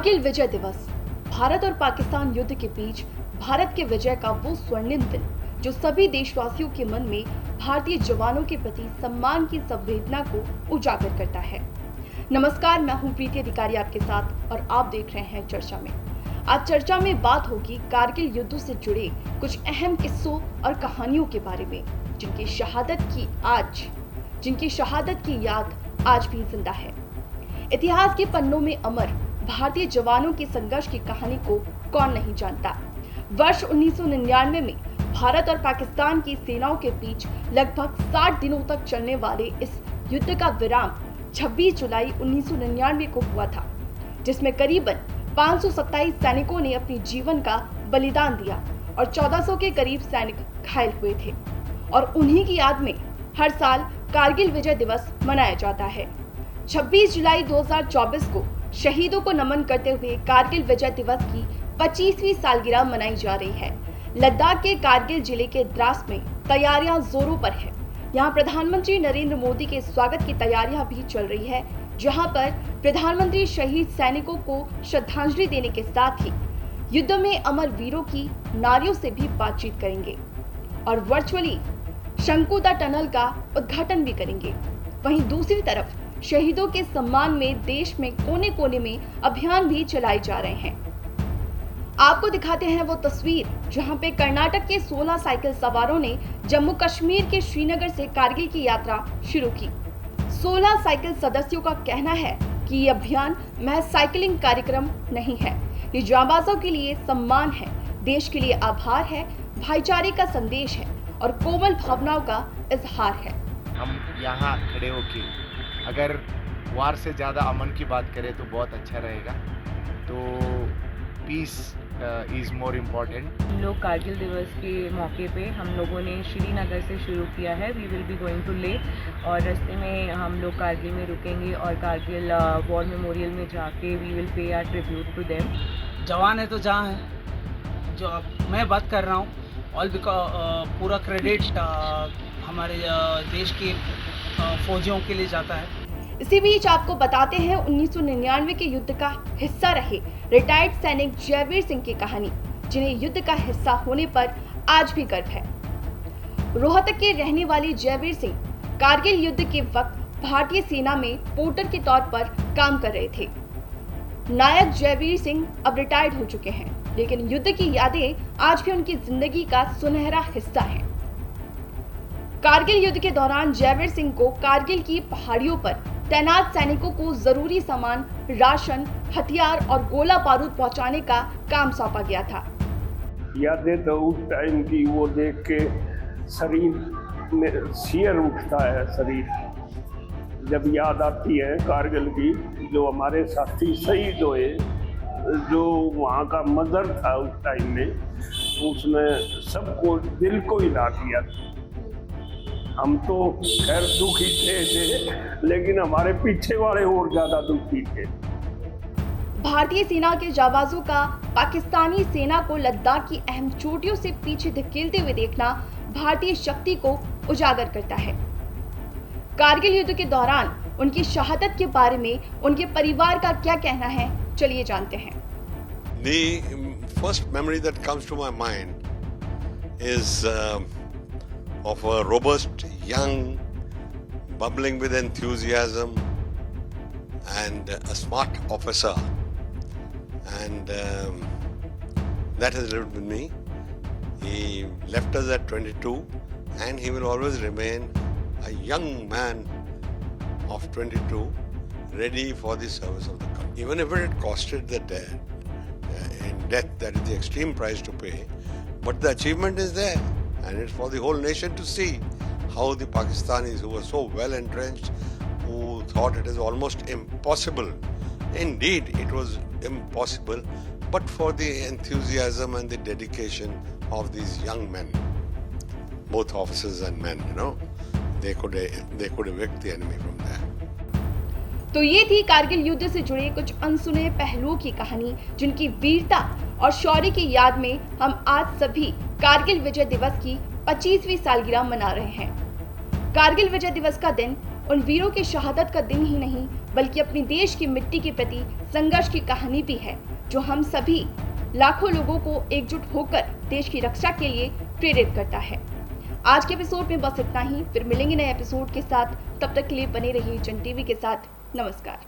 कारगिल विजय दिवस भारत और पाकिस्तान युद्ध के बीच भारत के विजय का वो स्वर्णिम दिन जो सभी देशवासियों के मन में भारतीय जवानों के प्रति सम्मान की संवेदना को उजागर करता है। नमस्कार, मैं हूं प्रीति अधिकारी आपके साथ और आप देख रहे हैं चर्चा में। आज चर्चा में बात होगी कारगिल युद्ध से जुड़े कुछ अहम किस्सों और कहानियों के बारे में, जिनकी शहादत की याद आज भी जिंदा है। इतिहास के पन्नों में अमर भारतीय जवानों की संघर्ष की कहानी को कौन नहीं जानता। वर्ष 1999 में भारत और पाकिस्तान की सेनाओं के बीच लगभग 60 दिनों तक चलने वाले इस युद्ध का विराम 26 जुलाई 1999 को हुआ था, जिसमें करीबन 527 सैनिकों ने अपनी जीवन का बलिदान दिया और 1400 के करीब सैनिक घायल हुए थे। और उन्हीं की याद में हर साल कारगिल विजय दिवस मनाया जाता है। 26 जुलाई 2024 को शहीदों को नमन करते हुए कारगिल विजय दिवस की 25वीं सालगिरह मनाई जा रही है। लद्दाख के कारगिल जिले के द्रास में तैयारियां जोरों पर है। यहां प्रधानमंत्री नरेंद्र मोदी के स्वागत की तैयारियां भी चल रही है, जहां पर प्रधानमंत्री शहीद सैनिकों को श्रद्धांजलि देने के साथ ही युद्ध में अमर वीरों की नारियों से भी बातचीत करेंगे और वर्चुअली शंकुता टनल का उद्घाटन भी करेंगे। वहीं दूसरी तरफ शहीदों के सम्मान में देश में कोने कोने में अभियान भी चलाए जा रहे हैं। आपको दिखाते हैं वो तस्वीर जहां पे कर्नाटक के 16 साइकिल सवारों ने जम्मू कश्मीर के श्रीनगर से कारगिल की यात्रा शुरू की। 16 साइकिल सदस्यों का कहना है कि ये अभियान महज साइकिलिंग कार्यक्रम नहीं है, ये जांबाजों के लिए सम्मान है, देश के लिए आभार है, भाईचारे का संदेश है और कोमल भावनाओं का इजहार है। हम यहाँ खड़े होके अगर वार से ज़्यादा अमन की बात करें तो बहुत अच्छा रहेगा। तो पीस इज़ मोर इम्पॉर्टेंट। हम लोग कारगिल दिवस के मौके पे हम लोगों ने श्रीनगर से शुरू किया है। We will be going to Leh और रास्ते में हम लोग कारगिल में रुकेंगे और कारगिल वॉर मेमोरियल में जाके we will pay our tribute to them. जवान है तो जहाँ है, जो मैं बात कर रहा हूँ ऑल पूरा क्रेडिट हमारे देश के फौजियों के लिए जाता है। इसी बीच आपको बताते हैं 1999 के युद्ध का हिस्सा रहे रिटायर्ड सैनिक जयवीर सिंह की कहानी, जिन्हें युद्ध का हिस्सा होने पर आज भी गर्व है। रोहतक के रहने वाले जयवीर सिंह कारगिल युद्ध के वक्त भारतीय सेना में पोर्टर के तौर पर काम कर रहे थे। नायक जयवीर सिंह अब रिटायर्ड हो चुके हैं, लेकिन युद्ध की यादें आज भी उनकी जिंदगी का सुनहरा हिस्सा हैं। कारगिल युद्ध के दौरान जयवीर सिंह को कारगिल की पहाड़ियों पर तैनात सैनिकों को जरूरी सामान, राशन, हथियार और गोला बारूद पहुंचाने का काम सौंपा गया था। यादें तो उस टाइम की वो देख के शरीर में सियर उठता है। शरीर जब याद आती है कारगिल की, जो हमारे साथी शहीद हुए, जो वहाँ का मदर था उस टाइम में, उसने सबको दिल को हिला दिया। हम तो खैर दुखी थे, लेकिन हमारे पीछे वाले और ज्यादा दुखी थे। भारतीय सेना के जाबाजों का पाकिस्तानी सेना को लद्दाख की अहम चोटियों से पीछे धकेलते हुए देखना भारतीय शक्ति को उजागर करता है। कारगिल युद्ध के दौरान उनकी शहादत के बारे में उनके परिवार का क्या कहना है, चलिए जानते हैं। The first memory that comes to my mind is of a robust, young, bubbling with enthusiasm and a smart officer, and that has lived with me. He left us at 22 and he will always remain a young man of 22, ready for the service of the country. Even if it costed the death, that is the extreme price to pay, but the achievement is there. And it's for the whole nation to see how the Pakistanis, who were so well entrenched, who thought it is almost impossible. Indeed, it was impossible, but for the enthusiasm and the dedication of these young men, both officers and men, they could evict the enemy from there. तो ये थी कारगिल युद्ध से जुड़े कुछ अनसुने पहलुओं की कहानी, जिनकी वीरता और शौर्य की याद में हम आज सभी कारगिल विजय दिवस की 25वीं सालगिरह मना रहे हैं। कारगिल विजय दिवस का दिन उन वीरों की शहादत का दिन ही नहीं बल्कि अपने देश की मिट्टी के प्रति संघर्ष की कहानी भी है, जो हम सभी लाखों लोगों को एकजुट होकर देश की रक्षा के लिए प्रेरित करता है। आज के एपिसोड में बस इतना ही, फिर मिलेंगे नए एपिसोड के साथ। तब तक के लिए बने रहिए जन टीवी के साथ। नमस्कार।